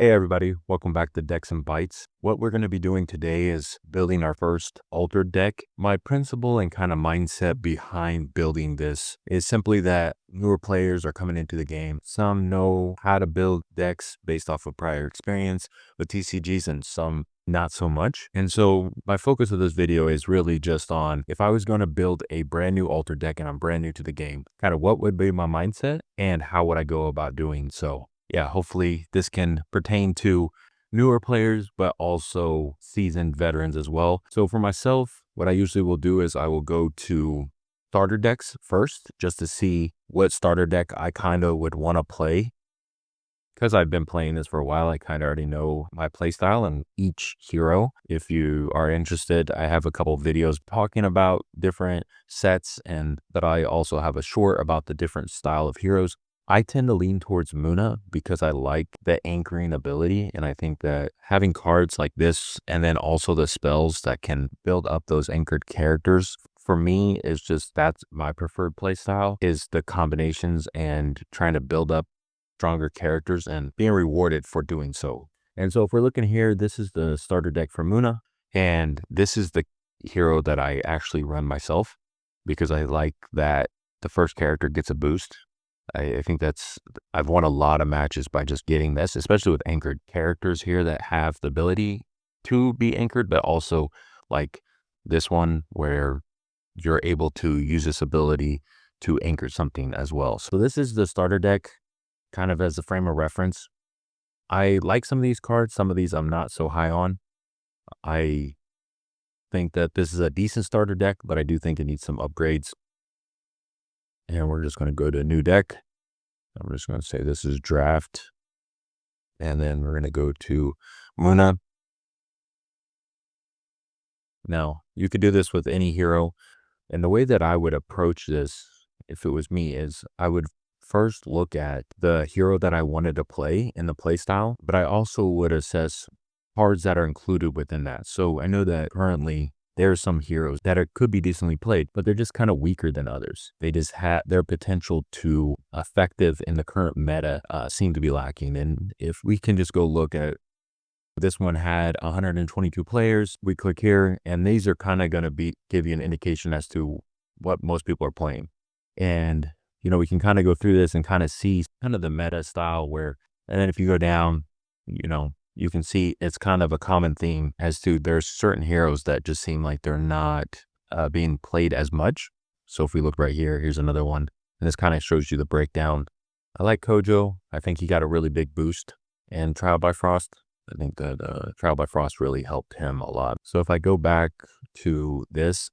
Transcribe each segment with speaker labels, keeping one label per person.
Speaker 1: Hey everybody, welcome back to Decks and Bytes. What we're going to be doing today is building our first Altered deck. My principle and kind of mindset behind building this is simply that newer players are coming into the game. Some know how to build decks based off of prior experience with TCGs and some not so much. And so my focus of this video is really just on if I was going to build a brand new Altered deck and I'm brand new to the game, kind of what would be my mindset and how would I go about doing so. Yeah, hopefully this can pertain to newer players, but also seasoned veterans as well. So for myself, what I usually will do is I will go to starter decks first, just to see what starter deck I kind of would want to play. Because I've been playing this for a while, I kind of already know my playstyle and each hero. If you are interested, I have a couple of videos talking about different sets, and that I also have a short about the different style of heroes. I tend to lean towards Muna because I like the anchoring ability, and I think that having cards like this and then also the spells that can build up those anchored characters, for me, is just that's my preferred play style, is the combinations and trying to build up stronger characters and being rewarded for doing so. And so if we're looking here, this is the starter deck for Muna, and this is the hero that I actually run myself because I like that the first character gets a boost. I think I've won a lot of matches by just getting this, especially with anchored characters here that have the ability to be anchored, but also like this one where you're able to use this ability to anchor something as well. So this is the starter deck kind of as a frame of reference. I like some of these cards. Some of these I'm not so high on. I think that this is a decent starter deck, but I do think it needs some upgrades. And we're just going to go to a new deck. I'm just going to say this is draft. And then we're going to go to Muna. Now, you could do this with any hero. And the way that I would approach this, if it was me, is I would first look at the hero that I wanted to play in the play style, but I also would assess cards that are included within that. So I know that currently there are some heroes that could be decently played, but they're just kind of weaker than others. They just have their potential to effective in the current meta seem to be lacking. And if we can just go look at this one had 122 players, we click here, and these are kind of going to give you an indication as to what most people are playing. And we can kind of go through this and kind of see kind of the meta style and then if you go down, you can see it's kind of a common theme as to there's certain heroes that just seem like they're not being played as much. So if we look right here, here's another one. And this kind of shows you the breakdown. I like Kojo. I think he got a really big boost in Trial by Frost. I think that Trial by Frost really helped him a lot. So if I go back to this,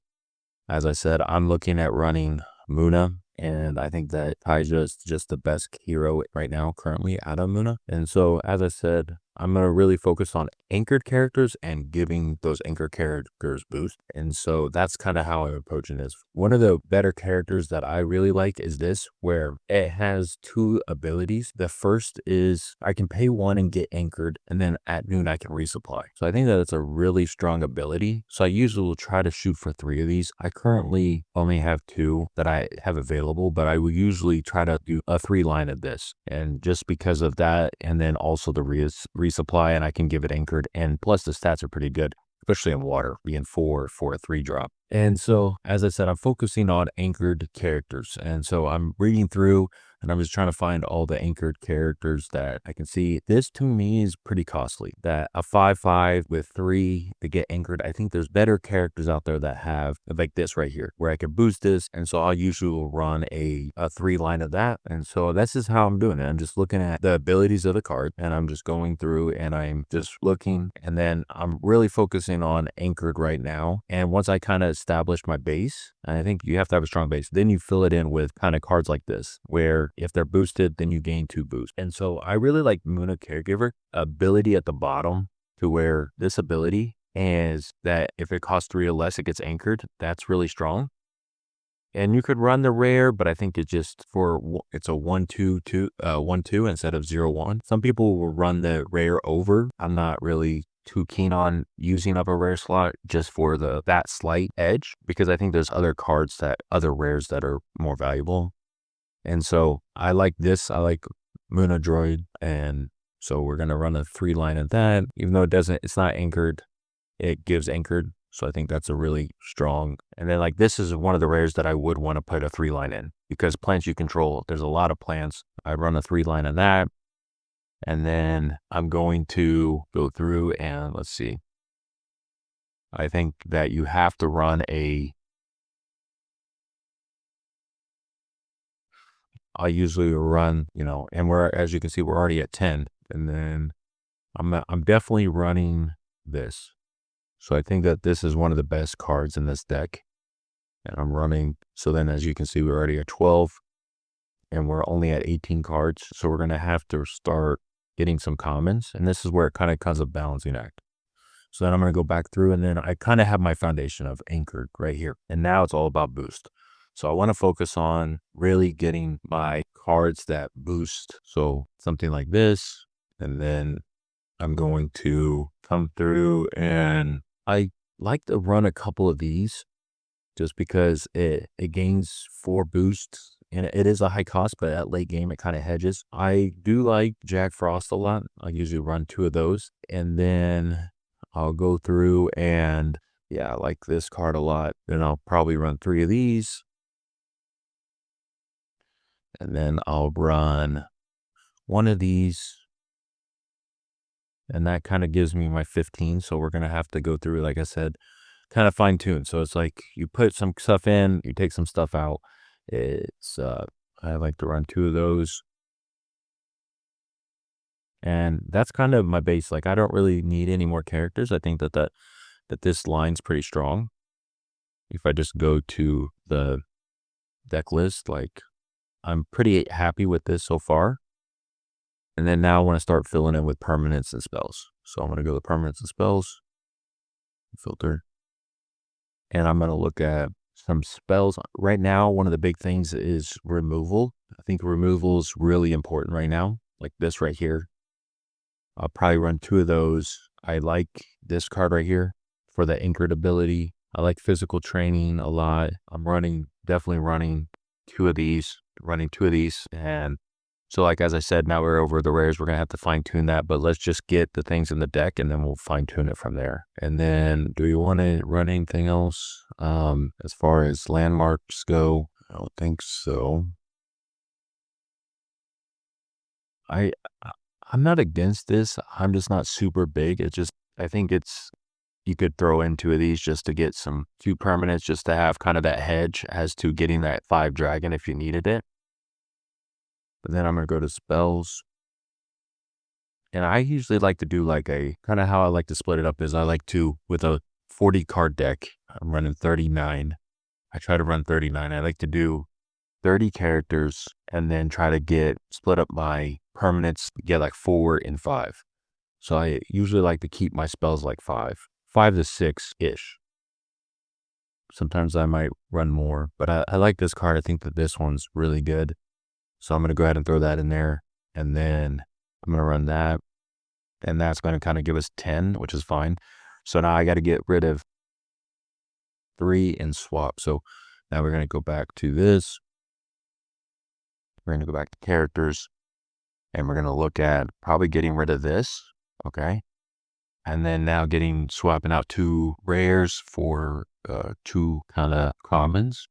Speaker 1: as I said, I'm looking at running Muna. And I think that Taija is just the best hero right now currently out of Muna. And so, as I said, I'm going to really focus on anchored characters and giving those anchored characters boost. And so that's kind of how I'm approaching this. One of the better characters that I really like is this, where it has two abilities. The first is I can pay one and get anchored, and then at noon I can resupply. So I think that it's a really strong ability. So I usually will try to shoot for 3 of these. I currently only have 2 that I have available, but I will usually try to do a 3-line of this. And just because of that, and then also the resupply, and I can give it anchored, and plus the stats are pretty good, especially in water, being 4 for a 3-drop. And so, as I said, I'm focusing on anchored characters. And so I'm reading through and I'm just trying to find all the anchored characters that I can see. This to me is pretty costly, that a 5/5 with 3 to get anchored. I think there's better characters out there that have like this right here, where I can boost this. And so I'll usually run a 3-line of that. And so this is how I'm doing it. I'm just looking at the abilities of the card, and I'm just going through and I'm just looking, and then I'm really focusing on anchored right now. And once I kind of establish my base, and I think you have to have a strong base, then you fill it in with kind of cards like this, where if they're boosted, then you gain 2 boosts. And so I really like Muna Caregiver ability at the bottom, to where this ability is that if it costs 3 or less, it gets anchored. That's really strong. And you could run the rare, but I think it's just it's a 1/2 instead of 0/1. Some people will run the rare over. I'm not really too keen on using up a rare slot just for that slight edge, because I think there's other rares that are more valuable. And so I like this. I like Muna Droid, and So we're going to run a 3 line of that, even though it's not anchored, it gives anchored. So I think that's a really strong. And then like this is one of the rares that I would want to put a 3 line in, because plants you control, there's a lot of plants. I run a 3 line of that. And then I'm going to go through and let's see. I think that you have to run I usually run, and as you can see, we're already at 10. And then I'm definitely running this. So I think that this is one of the best cards in this deck. And I'm running, so then as you can see, we're already at 12 and we're only at 18 cards. So we're going to have to start getting some commons. And this is where it kind of becomes a balancing act. So then I'm going to go back through, and then I kind of have my foundation of anchored right here. And now it's all about boost. So I want to focus on really getting my cards that boost. So something like this, and then I'm going to come through, and I like to run a couple of these just because it gains 4 boosts, and it is a high cost, but at late game it kind of hedges. I do like Jack Frost a lot. I usually run 2 of those, and then I'll go through and yeah, I like this card a lot. Then I'll probably run 3 of these, and then I'll run 1 of these, and that kind of gives me my 15. So we're going to have to go through, like I said, kind of fine tune. So it's like you put some stuff in, you take some stuff out. I like to run 2 of those. And that's kind of my base. Like I don't really need any more characters. I think that this line's pretty strong. If I just go to the deck list, like I'm pretty happy with this so far. And then now I want to start filling in with permanents and spells. So I'm going to go to permanents and spells, filter, and I'm going to look at some spells. Right now, one of the big things is removal. I think removal is really important right now, like this right here. I'll probably run 2 of those. I like this card right here for the anchored ability. I like physical training a lot. Definitely running 2 of these, And so like, as I said, now we're over the rares. We're going to have to fine tune that, but let's just get the things in the deck and then we'll fine tune it from there. And then do you want to run anything else? As far as landmarks go, I don't think so. I I'm not against this. I'm just not super big. I think you could throw in 2 of these just to get some 2 permanents, just to have kind of that hedge as to getting that 5 dragon if you needed it. But then I'm going to go to spells. And I usually like to do like how I like to split it up is I like to, with a 40 card deck, I'm running 39. I try to run 39. I like to do 30 characters and then try to split up my permanents, get like 4 and 5. So I usually like to keep my spells like 5 to 6-ish. Sometimes I might run more, but I like this card. I think that this one's really good. So I'm going to go ahead and throw that in there. And then I'm going to run that. And that's going to kind of give us 10, which is fine. So now I got to get rid of 3 and swap. So now we're going to go back to this. We're going to go back to characters. And we're going to look at probably getting rid of this. Okay. And then now swapping out 2 rares for 2 kind of commons.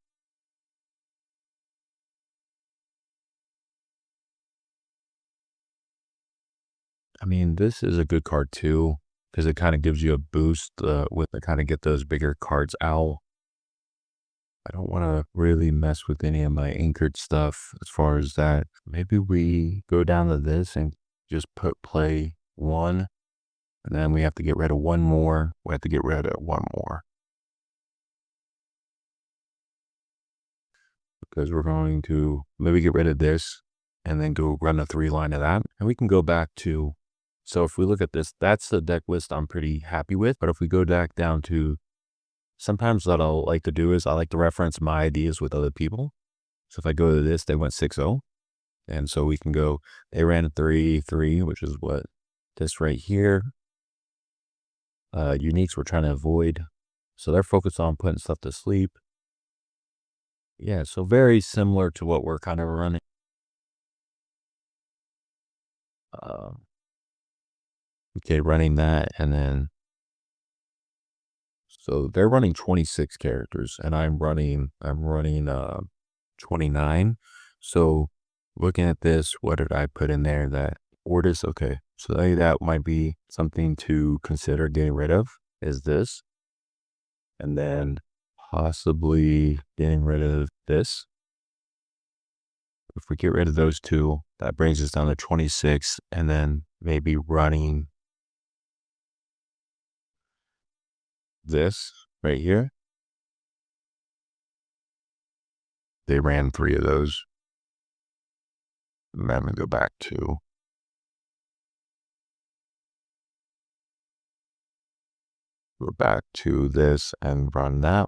Speaker 1: I mean, this is a good card too, because it kind of gives you a boost with to kind of get those bigger cards out. I don't want to really mess with any of my anchored stuff as far as that. Maybe we go down to this and just play 1, and then we have to get rid of 1 more. We have to get rid of 1 more. Because we're going to maybe get rid of this and then go run a 3 line of that. And we can go back to, so if we look at this, that's the deck list I'm pretty happy with. But if we go back down to, sometimes what I'll like to do is I like to reference my ideas with other people. So if I go to this, they went 6-0. And so we can go, they ran a 3-3, which is what this right here. Uniques we're trying to avoid. So they're focused on putting stuff to sleep. Yeah, so very similar to what we're kind of running. Okay, running that, and then so they're running 26 characters, and I'm running 29. So looking at this, what did I put in there that Ortis? Okay, so that might be something to consider getting rid of, is this, and then possibly getting rid of this. If we get rid of those two, that brings us down to 26, and then maybe running this right here. They ran 3 of those. And then we go back to this and run that.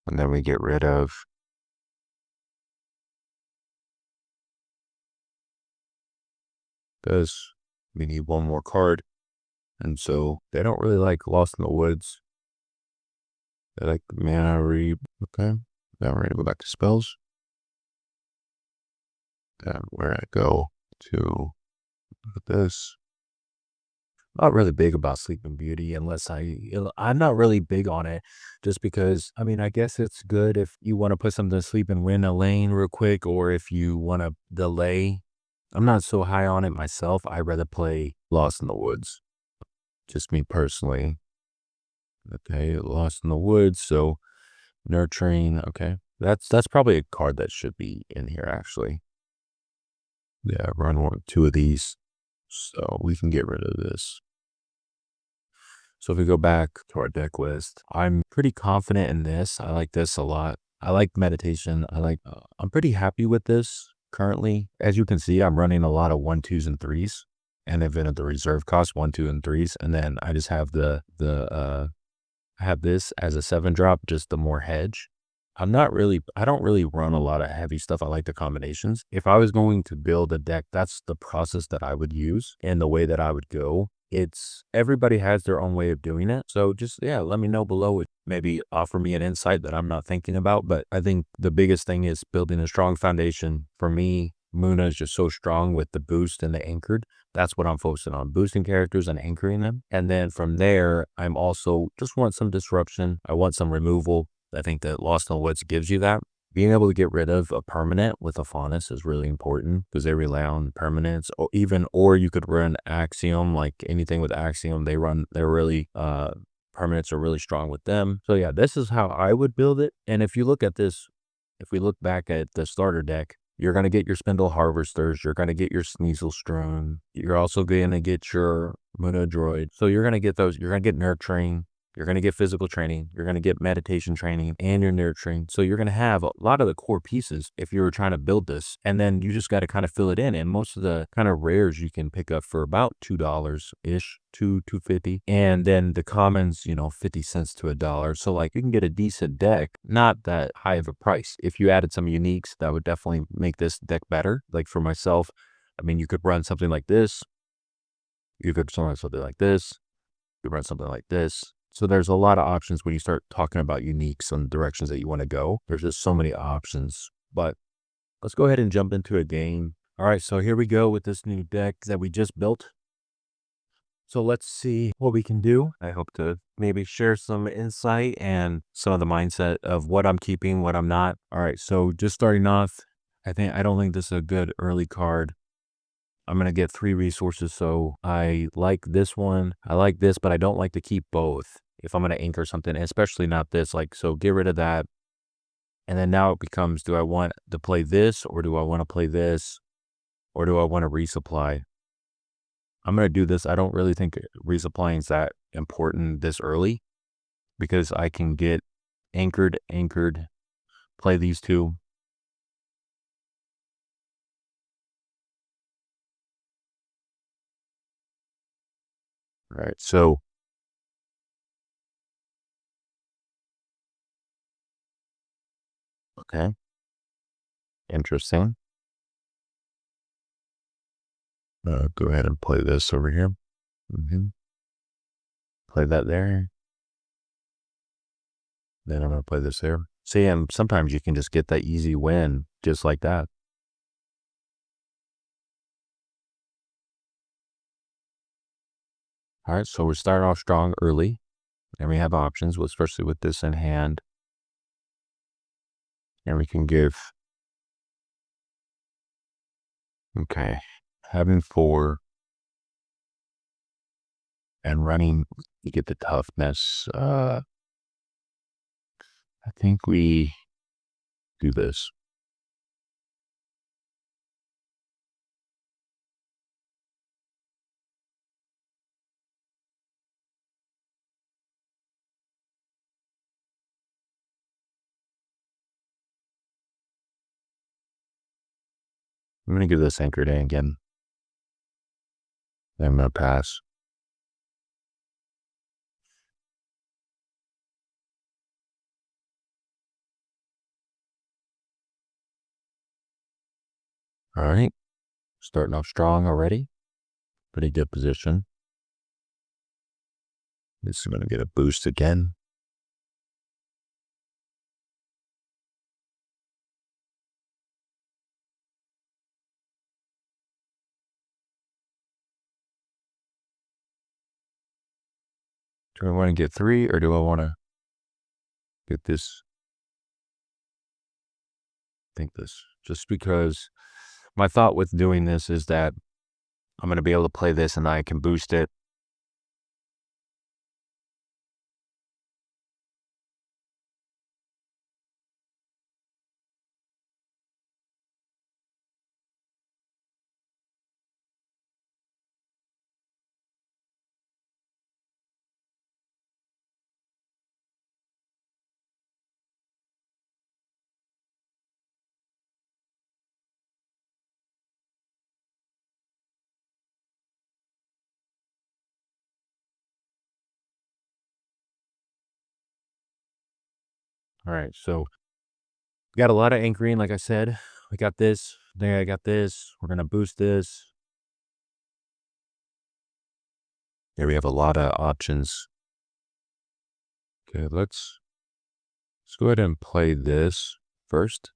Speaker 1: And then we get rid of this. We need one more card. And so they don't really like Lost in the Woods. They like Mana Reap. Okay. Then we're going to go back to spells. Then where I go to this. Not really big about Sleeping Beauty unless I'm not really big on it just because, I mean, I guess it's good if you want to put something to sleep and win a lane real quick, or if you want to delay. I'm not so high on it myself. I'd rather play Lost in the Woods. Just me personally. Okay, Lost in the Woods. So Nurturing. Okay, that's probably a card that should be in here actually. Yeah, run 2 of these, so we can get rid of this. So if we go back to our deck list, I'm pretty confident in this. I like this a lot. I like meditation. I'm pretty happy with this currently. As you can see, I'm running a lot of 1, 2s, and 3s. And even at the reserve cost, 1, 2, and 3s. And then I just have I have this as a 7 drop, just the more hedge. I don't really run a lot of heavy stuff. I like the combinations. If I was going to build a deck, that's the process that I would use and the way that I would go. It's everybody has their own way of doing it. So just, yeah, let me know below. It maybe offer me an insight that I'm not thinking about. But I think the biggest thing is building a strong foundation. For me, Muna is just so strong with the boost and the anchored. That's what I'm focusing on, boosting characters and anchoring them. And then from there, I'm also just want some disruption. I want some removal. I think that Lost in the Woods gives you that. Being able to get rid of a permanent with a Faunus is really important because they rely on permanents, or you could run Axiom, like anything with Axiom, they're really, permanents are really strong with them. So yeah, this is how I would build it. And if you look at this, if we look back at the starter deck, you're going to get your Spindle Harvesters. You're going to get your Sneasel. You're also going to get your Muna Droid. So you're going to get those. You're going to get Nurturing. You're going to get physical training. You're going to get meditation training and your nurturing. So you're going to have a lot of the core pieces if you were trying to build this. And then you just got to kind of fill it in. And most of the kind of rares you can pick up for about $2-ish, $2.50. And then the commons, 50 cents to $1. So like you can get a decent deck, not that high of a price. If you added some uniques, that would definitely make this deck better. Like for myself, I mean, you could run something like this. You could run something like this. You could run something like this. So there's a lot of options when you start talking about uniques and directions that you want to go. There's just so many options. But let's go ahead and jump into a game. All right, so here we go with this new deck that we just built. So let's see what we can do. I hope to maybe share some insight and some of the mindset of what I'm keeping, what I'm not. All right, so just starting off, I don't think this is a good early card. I'm going to get 3 resources. So I like this one. I like this, but I don't like to keep both if I'm going to anchor something, especially not this. Like, so get rid of that. And then now it becomes, do I want to play this, or do I want to play this, or do I want to resupply? I'm going to do this. I don't really think resupplying is that important this early because I can get anchored, play these 2. All right. So, okay. Interesting. Go ahead and play this over here. Play that there. Then I'm going to play this there. See, and sometimes you can just get that easy win just like that. All right, so we're starting off strong early, and we have options, especially with this in hand. And we can give, okay, having 4 and running, you get the toughness. I think we do this. I'm going to give this anchor day again. Then I'm going to pass. All right, starting off strong already. Pretty good position. This is going to get a boost again. Do I want to get 3 or do I want to get this? I think this, just because my thought with doing this is that I'm going to be able to play this and I can boost it. All right, so we got a lot of anchoring, like I said. We got this, then I got this. We're going to boost this. Here we have a lot of options. Okay, let's go ahead and play this first.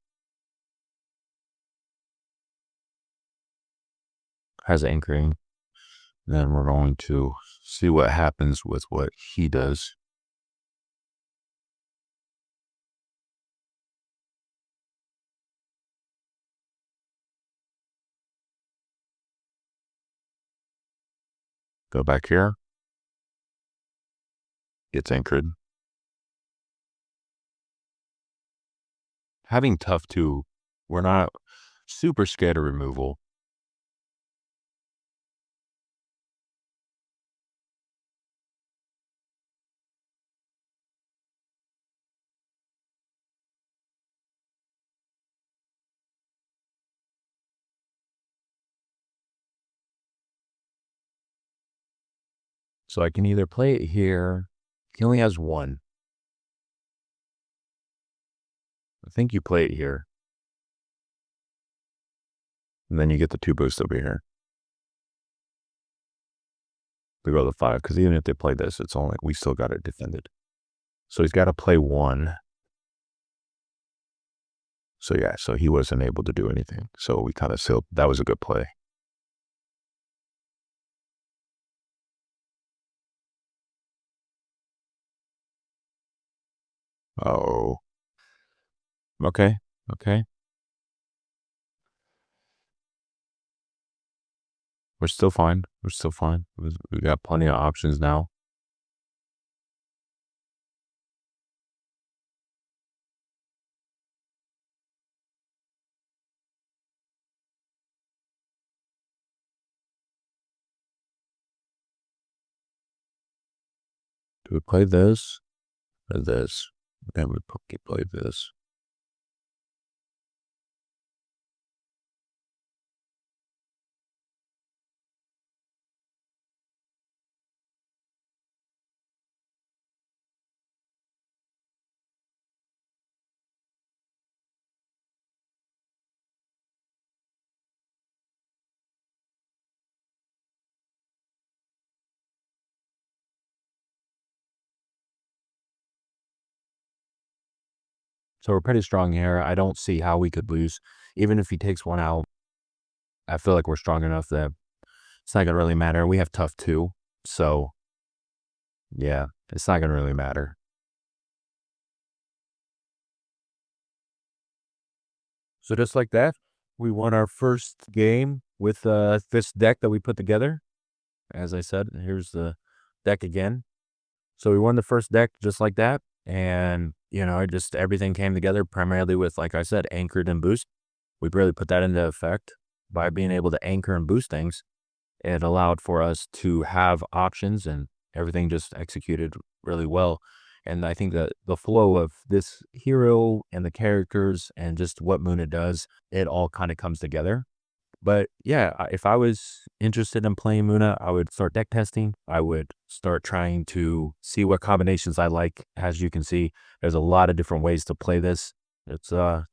Speaker 1: Has anchoring. Then we're going to see what happens with what he does. Go back here. Gets anchored. Having tough 2, we're not super scared of removal. So I can either play it here. He only has 1. I think you play it here. And then you get the 2 boosts over here. We go to 5, because even if they play this, it's only, we still got it defended. So he's got to play 1. So yeah, so he wasn't able to do anything. So we kind of still, that was a good play. Oh. Okay. Okay. We're still fine. We're still fine. We got plenty of options now. Do we play this or this? Then we play this. So we're pretty strong here. I don't see how we could lose. Even if he takes 1 out, I feel like we're strong enough that it's not going to really matter. We have tough 2. So Yeah, it's not gonna really matter. So just like that, we won our first game with this deck that we put together. As I said, here's the deck again. So we won the first deck just like that. And, it just everything came together primarily with, like I said, anchored and boost. We really put that into effect by being able to anchor and boost things. It allowed for us to have options and everything just executed really well. And I think that the flow of this hero and the characters and just what Muna does, it all kind of comes together. But yeah, if I was interested in playing Muna, I would start deck testing. I would start trying to see what combinations I like. As you can see, there's a lot of different ways to play this. It's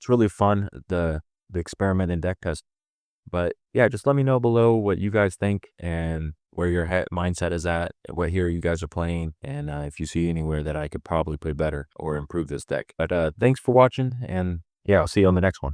Speaker 1: really fun, the experiment and deck test. But yeah, just let me know below what you guys think and where your mindset is at, what hero you guys are playing, and if you see anywhere that I could probably play better or improve this deck. But thanks for watching, and yeah, I'll see you on the next one.